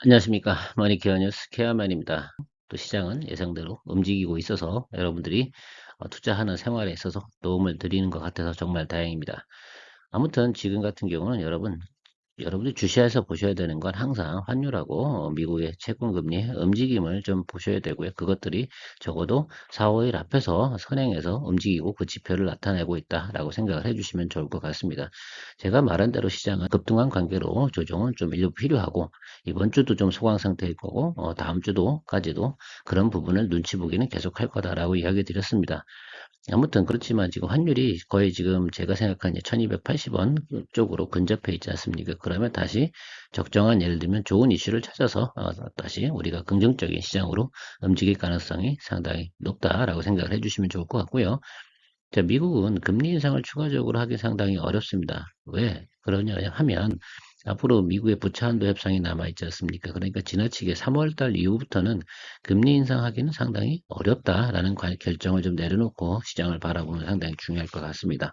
안녕하십니까. 머니케어 뉴스 케어맨입니다. 또 시장은 예상대로 움직이고 있어서 여러분들이 투자하는 생활에 있어서 도움을 드리는 것 같아서 정말 다행입니다. 아무튼 지금 같은 경우는 여러분들이 주시해서 보셔야 되는 건 항상 환율하고 미국의 채권금리의 움직임을 좀 보셔야 되고요. 그것들이 적어도 4, 5일 앞에서 선행해서 움직이고 그 지표를 나타내고 있다라고 생각을 해주시면 좋을 것 같습니다. 제가 말한 대로 시장은 급등한 관계로 조정은 좀 일부 필요하고 이번 주도 좀 소강 상태일 거고 다음 주도까지도 그런 부분을 눈치 보기는 계속 할 거다라고 이야기 드렸습니다. 아무튼 그렇지만 지금 환율이 거의 지금 제가 생각한 1280원 쪽으로 근접해 있지 않습니까? 그러면 다시 적정한 예를 들면 좋은 이슈를 찾아서 다시 우리가 긍정적인 시장으로 움직일 가능성이 상당히 높다라고 생각을 해주시면 좋을 것 같고요. 자, 미국은 금리 인상을 추가적으로 하기 상당히 어렵습니다. 왜 그러냐 하면 앞으로 미국의 부채 한도 협상이 남아있지 않습니까? 그러니까 지나치게 3월 달 이후부터는 금리 인상하기는 상당히 어렵다라는 결정을 좀 내려놓고 시장을 바라보면 상당히 중요할 것 같습니다.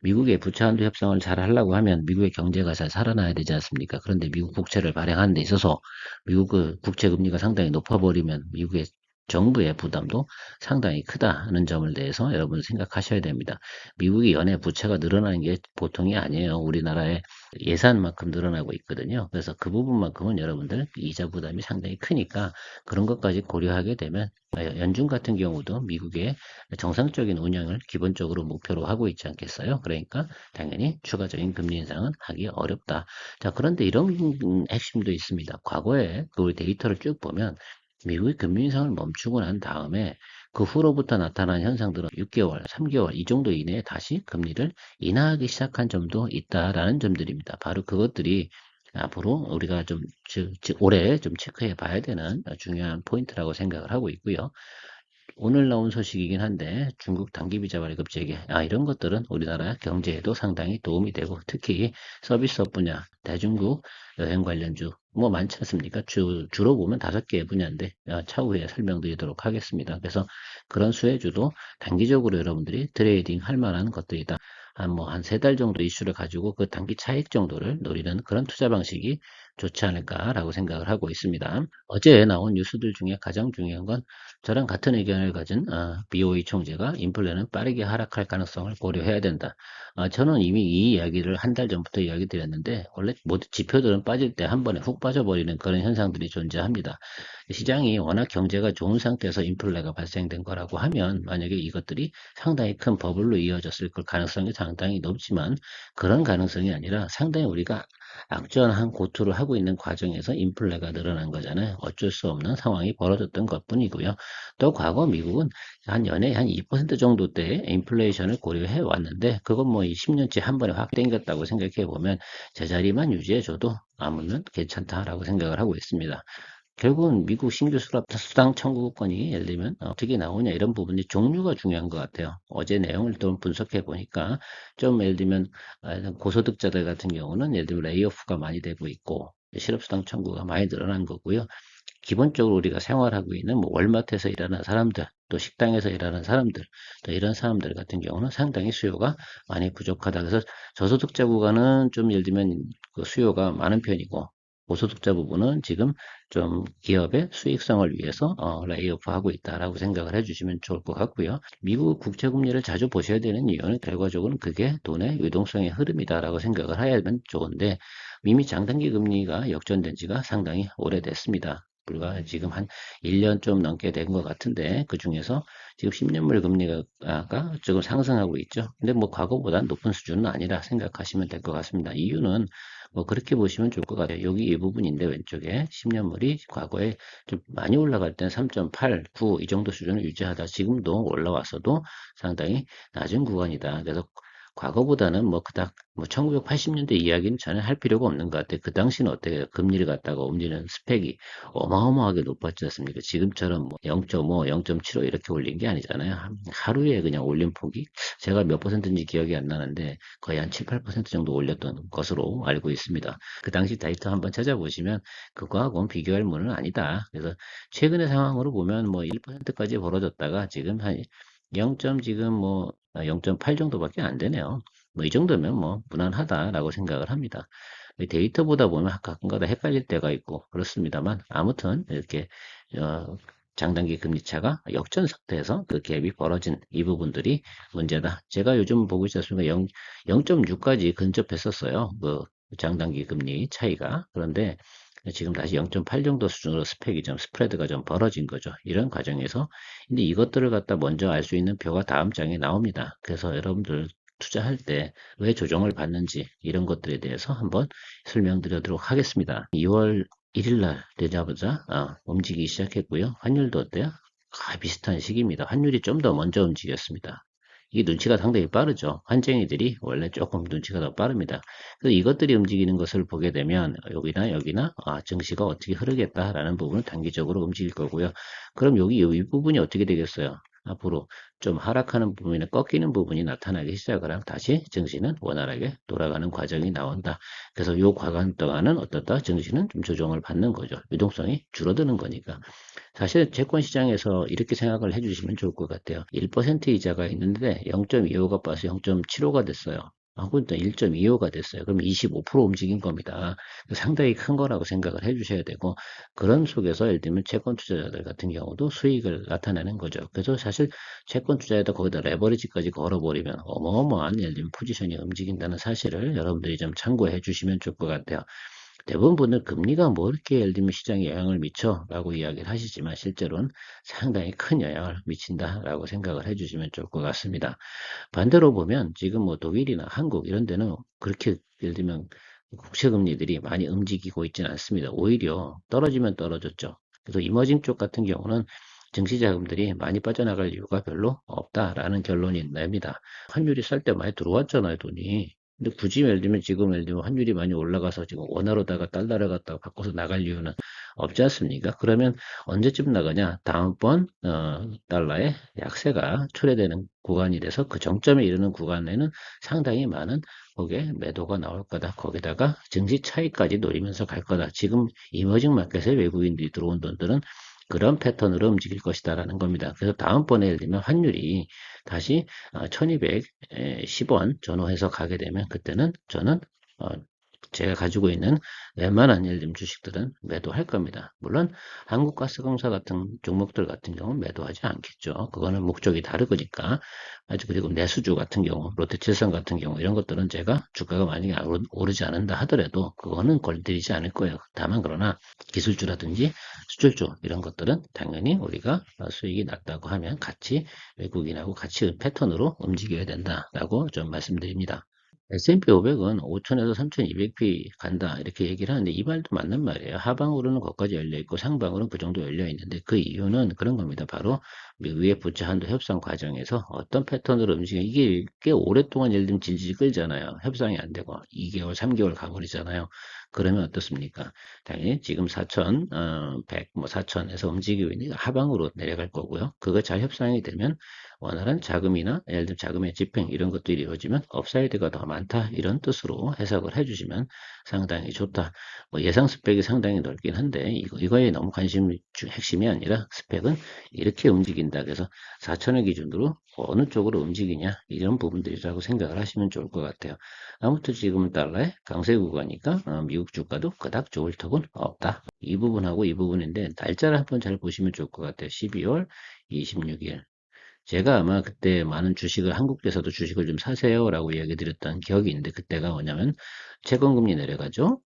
미국의 부채 한도 협상을 잘 하려고 하면 미국의 경제가 잘 살아나야 되지 않습니까? 그런데 미국 국채를 발행하는 데 있어서 미국 그 국채 금리가 상당히 높아버리면 미국의 정부의 부담도 상당히 크다는 점을 대해서 여러분 생각하셔야 됩니다. 미국이 연내 부채가 늘어나는 게 보통이 아니에요. 우리나라의 예산만큼 늘어나고 있거든요. 그래서 그 부분만큼은 여러분들 이자 부담이 상당히 크니까 그런 것까지 고려하게 되면 연준 같은 경우도 미국의 정상적인 운영을 기본적으로 목표로 하고 있지 않겠어요? 그러니까 당연히 추가적인 금리 인상은 하기 어렵다. 자, 그런데 이런 핵심도 있습니다. 과거에 그 데이터를 쭉 보면 미국의 금리 인상을 멈추고 난 다음에 그 후로부터 나타난 현상들은 6개월, 3개월 이 정도 이내에 다시 금리를 인하하기 시작한 점도 있다라는 점들입니다. 바로 그것들이 앞으로 우리가 좀 올해 좀 체크해 봐야 되는 중요한 포인트라고 생각을 하고 있고요. 오늘 나온 소식이긴 한데 중국 단기비자 발급 재개 이런 것들은 우리나라 경제에도 상당히 도움이 되고 특히 서비스업 분야 대중국 여행 관련주 뭐 많지 않습니까? 주로 보면 5개의 분야인데 차후에 설명드리도록 하겠습니다. 그래서 그런 수혜주도 단기적으로 여러분들이 트레이딩 할 만한 것들이다. 한 3달 정도 이슈를 가지고 그 단기 차익 정도를 노리는 그런 투자 방식이 좋지 않을까라고 생각을 하고 있습니다. 어제 나온 뉴스들 중에 가장 중요한 건 저랑 같은 의견을 가진 BOE 총재가 인플레는 빠르게 하락할 가능성을 고려해야 된다. 저는 이미 이 이야기를 한 달 전부터 이야기 드렸는데 원래 모두 지표들은 빠질 때 한 번에 훅 빠져버리는 그런 현상들이 존재합니다. 시장이 워낙 경제가 좋은 상태에서 인플레가 발생된 거라고 하면 만약에 이것들이 상당히 큰 버블로 이어졌을 가능성이 상당히 높지만 그런 가능성이 아니라 상당히 우리가 악전한 고투를 하고 있는 과정에서 인플레가 늘어난 거잖아요. 어쩔 수 없는 상황이 벌어졌던 것뿐이고요. 또 과거 미국은 한 연에 한 2% 정도 대 인플레이션을 고려해 왔는데 그건 뭐 10년째 한 번에 확 땡겼다고 생각해 보면 제자리만 유지해 줘도 아무면 괜찮다라고 생각을 하고 있습니다. 결국은 미국 신규 수당 청구권이 예를 들면 어떻게 나오냐 이런 부분이 종류가 중요한 것 같아요. 어제 내용을 좀 분석해 보니까 좀 예를 들면 고소득자들 같은 경우는 예를 들면 레이오프가 많이 되고 있고 실업수당 청구가 많이 늘어난 거고요. 기본적으로 우리가 생활하고 있는 뭐 월마트에서 일하는 사람들, 또 식당에서 일하는 사람들, 또 이런 사람들 같은 경우는 상당히 수요가 많이 부족하다. 그래서 저소득자 구간은 좀 예를 들면 그 수요가 많은 편이고, 고소득자 부분은 지금 좀 기업의 수익성을 위해서 레이오프 하고 있다라고 생각을 해주시면 좋을 것 같고요. 미국 국채금리를 자주 보셔야 되는 이유는 결과적으로는 그게 돈의 유동성의 흐름이다라고 생각을 하면 좋은데 이미 장단기 금리가 역전된 지가 상당히 오래됐습니다. 불과 지금 한 1년 좀 넘게 된 것 같은데 그 중에서 지금 10년물 금리가 지금 상승하고 있죠. 근데 뭐 과거보다 높은 수준은 아니라 생각하시면 될 것 같습니다. 이유는 뭐 그렇게 보시면 좋을 것 같아요. 여기 이 부분인데 왼쪽에 10년물이 과거에 좀 많이 올라갈 때는 3.8, 9 이 정도 수준을 유지하다 지금도 올라왔어도 상당히 낮은 구간이다. 그래서 과거보다는 뭐 그닥 뭐 1980년대 이야기는 전혀 할 필요가 없는 것 같아요. 그 당시는 어때요? 금리를 갖다가 옮기는 스펙이 어마어마하게 높았지 않습니까? 지금처럼 뭐 0.5, 0.75 이렇게 올린 게 아니잖아요. 하루에 그냥 올린 폭이 제가 몇 퍼센트인지 기억이 안 나는데 거의 한 7, 8% 정도 올렸던 것으로 알고 있습니다. 그 당시 데이터 한번 찾아보시면 그거하고는 비교할 문은 아니다. 그래서 최근의 상황으로 보면 뭐 1%까지 벌어졌다가 지금 한 0. 지금 뭐 0.8 정도밖에 안 되네요. 뭐 이 정도면 뭐 무난하다라고 생각을 합니다. 데이터 보다 보면 가끔가다 헷갈릴 때가 있고 그렇습니다만 아무튼 이렇게 어, 장단기 금리 차가 역전 상태에서 그 갭이 벌어진 이 부분들이 문제다. 제가 요즘 보고 있지 않습니까? 0.6까지 근접했었어요. 그 장단기 금리 차이가. 그런데 지금 다시 0.8 정도 수준으로 스펙이 좀 스프레드가 좀 벌어진 거죠. 이런 과정에서 근데 이것들을 갖다 먼저 알 수 있는 표가 다음 장에 나옵니다. 그래서 여러분들 투자할 때 왜 조정을 받는지 이런 것들에 대해서 한번 설명드리도록 하겠습니다. 2월 1일 날 되자마자 움직이기 시작했고요. 환율도 어때요? 비슷한 시기입니다. 환율이 좀 더 먼저 움직였습니다. 이 눈치가 상당히 빠르죠. 환쟁이들이 원래 조금 눈치가 더 빠릅니다. 그래서 이것들이 움직이는 것을 보게 되면 여기나 증시가 어떻게 흐르겠다라는 부분은 단기적으로 움직일 거고요. 그럼 여기 이 부분이 어떻게 되겠어요? 앞으로 좀 하락하는 부분이나 꺾이는 부분이 나타나기 시작을 하면 다시 증시는 원활하게 돌아가는 과정이 나온다. 그래서 요 과간 동안은 어떻다? 증시는 좀 조정을 받는 거죠. 유동성이 줄어드는 거니까. 사실 채권 시장에서 이렇게 생각을 해주시면 좋을 것 같아요. 1% 이자가 있는데 0.25가 빠서 0.75가 됐어요. 근데 1.25가 됐어요. 그럼 25% 움직인 겁니다. 상당히 큰 거라고 생각을 해주셔야 되고 그런 속에서 예를 들면 채권 투자자들 같은 경우도 수익을 나타내는 거죠. 그래서 사실 채권 투자에다 거기다 레버리지까지 걸어버리면 어마어마한 예를 들면 포지션이 움직인다는 사실을 여러분들이 좀 참고해 주시면 좋을 것 같아요. 대부분 분들 금리가 뭐 이렇게 예를 들면 시장에 영향을 미쳐 라고 이야기를 하시지만 실제로는 상당히 큰 영향을 미친다 라고 생각을 해주시면 좋을 것 같습니다. 반대로 보면 지금 뭐 독일이나 한국 이런 데는 그렇게 예를 들면 국채 금리들이 많이 움직이고 있지는 않습니다. 오히려 떨어지면 떨어졌죠. 그래서 이머징 쪽 같은 경우는 증시 자금들이 많이 빠져나갈 이유가 별로 없다라는 결론이 납니다. 환율이 쌀 때 많이 들어왔잖아요, 돈이. 근데 굳이 예를 들면 지금 예를 들면 환율이 많이 올라가서 지금 원화로다가 달러를 갖다가 바꿔서 나갈 이유는 없지 않습니까? 그러면 언제쯤 나가냐? 다음번 달러의 약세가 초래되는 구간이 돼서 그 정점에 이르는 구간에는 상당히 많은 거기에 매도가 나올 거다. 거기다가 증시 차익까지 노리면서 갈 거다. 지금 이머징 마켓에 외국인들이 들어온 돈들은 그런 패턴으로 움직일 것이다라는 겁니다. 그래서 다음번에 예를 들면 환율이 다시 1210원 전후해서 가게 되면 그때는 저는 어, 제가 가지고 있는 웬만한 예를 들면 주식들은 매도할 겁니다. 물론 한국가스공사 같은 종목들 같은 경우는 매도하지 않겠죠. 그거는 목적이 다르니까. 아주 그리고 내수주 같은 경우, 롯데칠성 같은 경우 이런 것들은 제가 주가가 만약에 오르지 않는다 하더라도 그거는 걸들이지 않을 거예요. 다만 그러나 기술주라든지 수출주 이런 것들은 당연히 우리가 수익이 낮다고 하면 같이 외국인하고 같이 패턴으로 움직여야 된다라고 좀 말씀드립니다. S&P 500은 5천에서 3,200p 간다 이렇게 얘기를 하는데 이 말도 맞는 말이에요. 하방으로는 거기까지 열려 있고 상방으로는 그 정도 열려 있는데 그 이유는 그런 겁니다. 바로 위에 부채 한도 협상 과정에서 어떤 패턴으로 움직여 이게 꽤 오랫동안 예를 들면 질질 끌잖아요. 협상이 안 되고 2개월, 3개월 가버리잖아요. 그러면 어떻습니까? 당연히 지금 4,100, 뭐 4,000에서 움직이고 있는 하방으로 내려갈 거고요. 그거 잘 협상이 되면 원활한 자금이나 예를 들면 자금의 집행 이런 것들이 이루어지면 업사이드가 더 많다 이런 뜻으로 해석을 해주시면 상당히 좋다. 뭐 예상 스펙이 상당히 넓긴 한데 이거에 너무 핵심이 아니라 스펙은 이렇게 움직인다. 그래서 4천을 기준으로 어느 쪽으로 움직이냐 이런 부분들이라고 생각을 하시면 좋을 것 같아요. 아무튼 지금은 달러의 강세 구간이니까 미국 주가도 그닥 좋을 턱은 없다. 이 부분하고 이 부분인데 날짜를 한번 잘 보시면 좋을 것 같아요. 12월 26일. 제가 아마 그때 많은 주식을 한국에서도 주식을 좀 사세요라고 이야기 드렸던 기억이 있는데 그때가 뭐냐면 채권금리 내려가죠.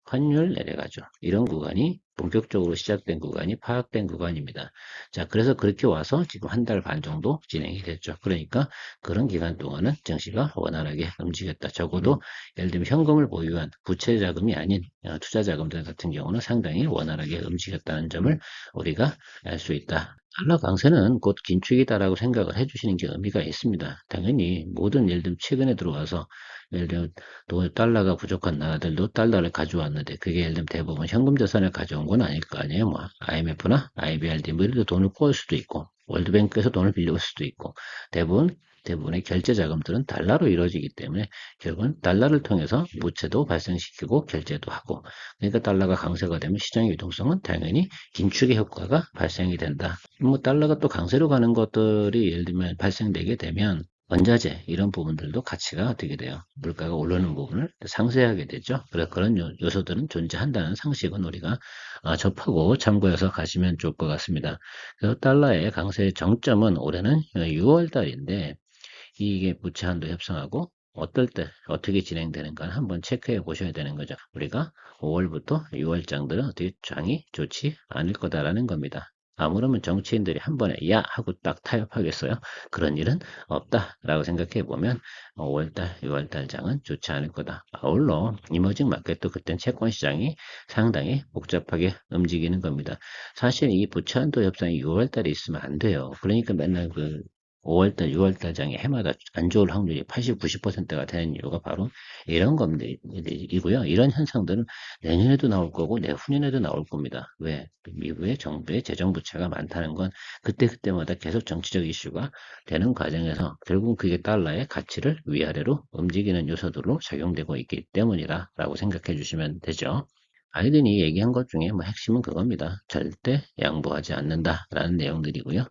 환율 내려가죠. 이런 구간이 본격적으로 시작된 구간이 파악된 구간입니다. 자, 그래서 그렇게 와서 지금 한 달 반 정도 진행이 됐죠. 그러니까 그런 기간 동안은 증시가 원활하게 움직였다. 적어도 예를 들면 현금을 보유한 부채 자금이 아닌 투자 자금들 같은 경우는 상당히 원활하게 움직였다는 점을 우리가 알 수 있다. 달러 강세는 곧 긴축이다라고 생각을 해주시는 게 의미가 있습니다. 당연히 모든 예를 들면 최근에 들어와서 예를 들면 달러가 부족한 나라들도 달러를 가져왔는데 그게 예를 들면 대부분 현금 자산을 가져온 건 아닐 거 아니에요. 뭐 IMF나 IBRD 뭐 이런 데 돈을 구할 수도 있고 월드뱅크에서 돈을 빌려올 수도 있고 대부분의 결제 자금들은 달러로 이루어지기 때문에 결국은 달러를 통해서 부채도 발생시키고 결제도 하고 그러니까 달러가 강세가 되면 시장의 유동성은 당연히 긴축의 효과가 발생이 된다. 뭐 달러가 또 강세로 가는 것들이 예를 들면 발생되게 되면 원자재 이런 부분들도 가치가 어떻게 돼요? 물가가 오르는 부분을 상쇄하게 되죠. 그래서 그런 요소들은 존재한다는 상식은 우리가 접하고 참고해서 가시면 좋을 것 같습니다. 그래서 달러의 강세의 정점은 올해는 6월 달인데 이게 부채 한도 협상하고 어떨 때 어떻게 진행되는가 한번 체크해 보셔야 되는 거죠. 우리가 5월부터 6월 장들은 어떻게 장이 좋지 않을 거다라는 겁니다. 아무러면 정치인들이 한 번에 야 하고 딱 타협하겠어요? 그런 일은 없다라고 생각해 보면 5월달, 6월달 장은 좋지 않을 거다. 아울러 이머징 마켓도 그땐 채권 시장이 상당히 복잡하게 움직이는 겁니다. 사실 이 부채 한도 협상이 6월달에 있으면 안 돼요. 그러니까 맨날 5월달, 6월달 장에 해마다 안 좋을 확률이 80, 90%가 되는 이유가 바로 이런 겁니다. 이고요. 이런 현상들은 내년에도 나올 거고 내후년에도 나올 겁니다. 왜? 미국의 정부의 재정 부채가 많다는 건 그때그때마다 계속 정치적 이슈가 되는 과정에서 결국 그게 달러의 가치를 위아래로 움직이는 요소들로 작용되고 있기 때문이다라고 생각해 주시면 되죠. 바이든이 얘기한 것 중에 뭐 핵심은 그겁니다. 절대 양보하지 않는다라는 내용들이고요.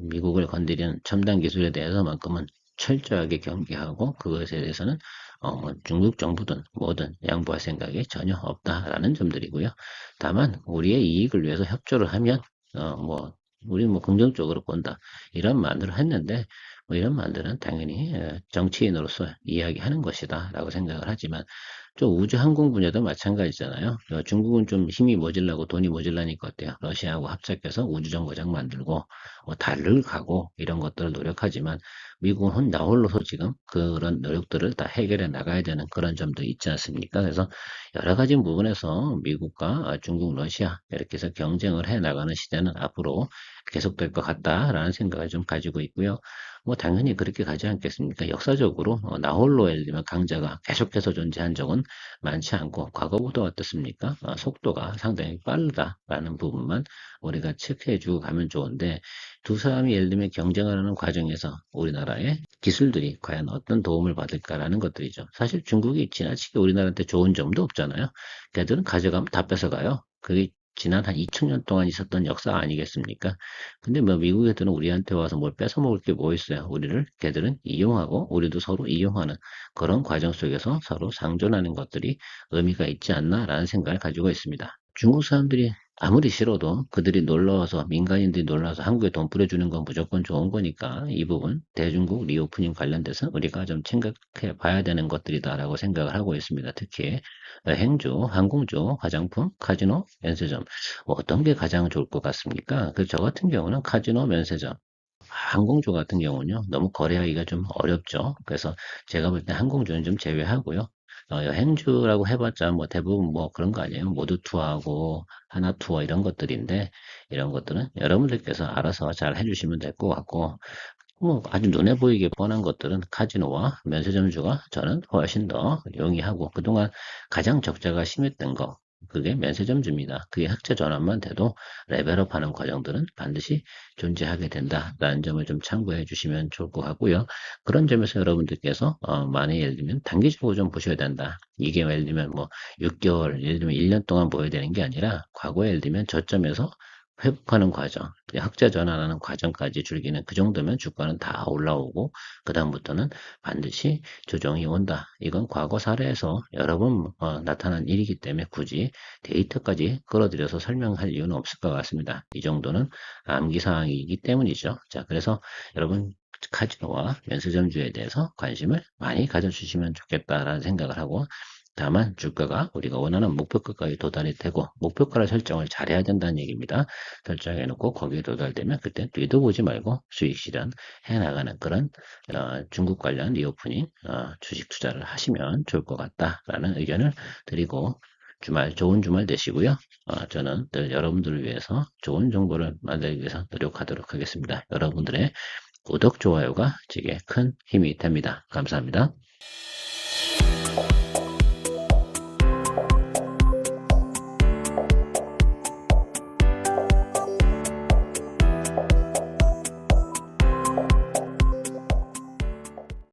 미국을 건드리는 첨단 기술에 대해서만큼은 철저하게 경계하고 그것에 대해서는 뭐 중국 정부든 뭐든 양보할 생각이 전혀 없다라는 점들이고요. 다만 우리의 이익을 위해서 협조를 하면 뭐 우리 뭐 긍정적으로 본다 이런 말들을 했는데 뭐 이런 말들은 당연히 정치인으로서 이야기하는 것이다라고 생각을 하지만 좀 우주 항공 분야도 마찬가지잖아요. 중국은 좀 힘이 모질라고 돈이 모질라니까 어때요? 러시아하고 합작해서 우주정거장 만들고 달을 가고 이런 것들을 노력하지만 미국은 혼자 홀로서 지금 그런 노력들을 다 해결해 나가야 되는 그런 점도 있지 않습니까? 그래서 여러 가지 부분에서 미국과 중국, 러시아 이렇게 해서 경쟁을 해 나가는 시대는 앞으로 계속될 것 같다라는 생각을 좀 가지고 있고요. 뭐 당연히 그렇게 가지 않겠습니까? 역사적으로 나홀로 예를 들면 강자가 계속해서 존재한 적은 많지 않고 과거보다 어떻습니까? 속도가 상당히 빠르다라는 부분만 우리가 체크해 주고 가면 좋은데 두 사람이 예를 들면 경쟁을 하는 과정에서 우리나라의 기술들이 과연 어떤 도움을 받을까라는 것들이죠. 사실 중국이 지나치게 우리나라한테 좋은 점도 없잖아요. 걔들은 가져가면 다 뺏어가요. 그게 지난 한 2000년 동안 있었던 역사 아니겠습니까? 근데 뭐 미국 애들은 우리한테 와서 뭘 뺏어 먹을 게 뭐 있어요? 우리를 걔들은 이용하고 우리도 서로 이용하는 그런 과정 속에서 서로 상존하는 것들이 의미가 있지 않나라는 생각을 가지고 있습니다. 중국 사람들이 아무리 싫어도 그들이 놀러와서 민간인들이 놀러와서 한국에 돈 뿌려주는 건 무조건 좋은 거니까 이 부분 대중국 리오프닝 관련돼서 우리가 좀 생각해 봐야 되는 것들이다라고 생각을 하고 있습니다. 특히 행주, 항공주, 화장품, 카지노, 면세점 어떤 게 가장 좋을 것 같습니까? 저 같은 경우는 카지노, 면세점 항공주 같은 경우는요, 너무 거래하기가 좀 어렵죠. 그래서 제가 볼 때 항공주는 좀 제외하고요. 여행주라고 해봤자 뭐 대부분 뭐 그런 거 아니에요. 모두 투어하고 하나 투어 이런 것들인데 이런 것들은 여러분들께서 알아서 잘 해주시면 될 것 같고 뭐 아주 눈에 보이게 뻔한 것들은 카지노와 면세점주가 저는 훨씬 더 용이하고 그동안 가장 적자가 심했던 거 그게 면세점주입니다. 그게 흑자 전환만 돼도 레벨업하는 과정들은 반드시 존재하게 된다라는 점을 좀 참고해 주시면 좋을 것 같고요. 그런 점에서 여러분들께서 많이 예를 들면 단기적으로 좀 보셔야 된다. 이게 예를 들면 뭐 6개월, 예를 들면 1년 동안 보여야 되는 게 아니라 과거에 예를 들면 저점에서 회복하는 과정, 흑자 전환하는 과정까지 줄기는 그 정도면 주가는 다 올라오고 그다음부터는 반드시 조정이 온다. 이건 과거 사례에서 여러 번 나타난 일이기 때문에 굳이 데이터까지 끌어들여서 설명할 이유는 없을 것 같습니다. 이 정도는 암기사항이기 때문이죠. 자, 그래서 여러분 카지노와 면세점주에 대해서 관심을 많이 가져주시면 좋겠다라는 생각을 하고 다만 주가가 우리가 원하는 목표가까지 도달이 되고 목표가를 설정을 잘해야 된다는 얘기입니다. 설정해 놓고 거기에 도달되면 그때 뒤도 보지 말고 수익 실현 해 나가는 그런 중국 관련 리오프닝 주식 투자를 하시면 좋을 것 같다라는 의견을 드리고 주말 좋은 주말 되시고요. 저는 늘 여러분들을 위해서 좋은 정보를 만들기 위해서 노력하도록 하겠습니다. 여러분들의 구독, 좋아요가 제게 큰 힘이 됩니다. 감사합니다.